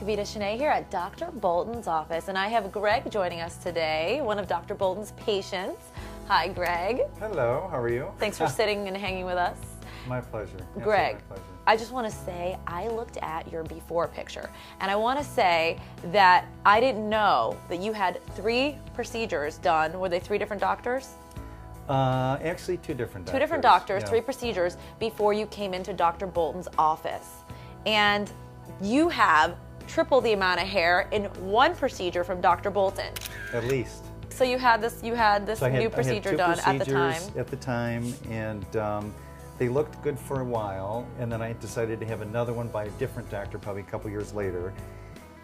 Kavita Shanae here at Dr. Bolton's office, and I have Greg joining us today, one of Dr. Bolton's patients. Hi, Greg. Hello, how are you? Thanks for sitting and hanging with us. My pleasure. Greg, my pleasure. I just want to say I looked at your before picture, and I want to say that I didn't know that you had 3 procedures done. Were they 3 different doctors? Actually, 2 different doctors. 2 different doctors, yeah. 3 procedures before you came into Dr. Bolton's office. And you have triple the amount of hair in 1 procedure from Dr. Bolton. At least. So you had this So new procedure done at the time. At the time, and they looked good for a while, and then I decided to have another one by a different doctor probably a couple years later.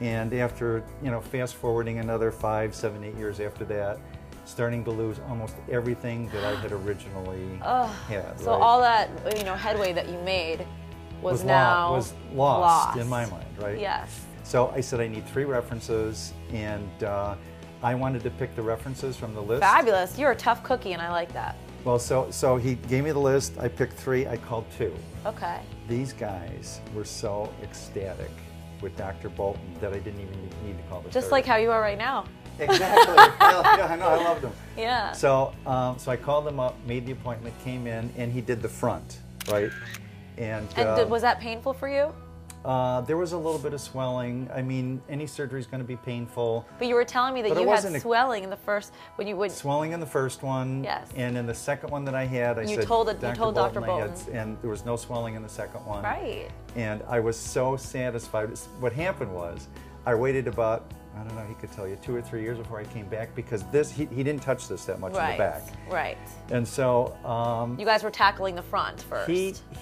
And after, fast forwarding another 5, 7, 8 years after that, starting to lose almost everything that I had originally had. So right? all that headway that you made was now lost in my mind, right? Yes. So I said I need 3 references, and I wanted to pick the references from the list. Fabulous. You're a tough cookie, and I like that. Well, so he gave me the list. I picked 3. I called 2. Okay. These guys were so ecstatic with Dr. Bolton that I didn't even need to call the Just 3rd. like how you are right now. Exactly. Yeah, I know. I loved him. Yeah. So I called him up, made the appointment, came in, and he did the front, right? And was that painful for you? There was a little bit of swelling. I mean, any surgery is going to be painful. But you were telling me that you had swelling in the first when you would. Swelling in the first one. Yes. And in the second one that I had, you told Dr. Bolton. And there was no swelling in the second one. Right. And I was so satisfied. What happened was, I waited about, I don't know, he could tell you 2 or 3 years before I came back, because he didn't touch this that much in the back. Right. And so you guys were tackling the front first.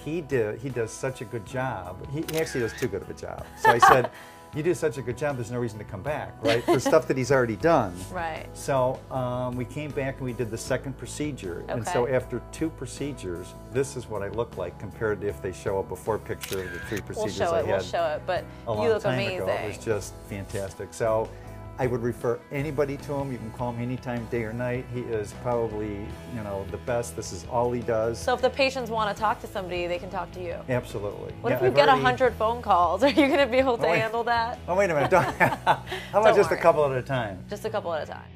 He does such a good job. He actually does too good of a job. So I said, you do such a good job, there's no reason to come back, right? For stuff that he's already done. Right. So we came back and we did the 2nd procedure. Okay. And so after 2 procedures, this is what I look like compared to if they show a before picture of the 3 procedures I had. We'll show it, but you look amazing. It was just fantastic. So I would refer anybody to him. You can call him anytime, day or night. He is probably, the best. This is all he does. So if the patients want to talk to somebody, they can talk to you? Absolutely. What if you get 100 phone calls? Are you going to be able to handle that? Oh, wait a minute. How about just a couple at a time? Just a couple at a time.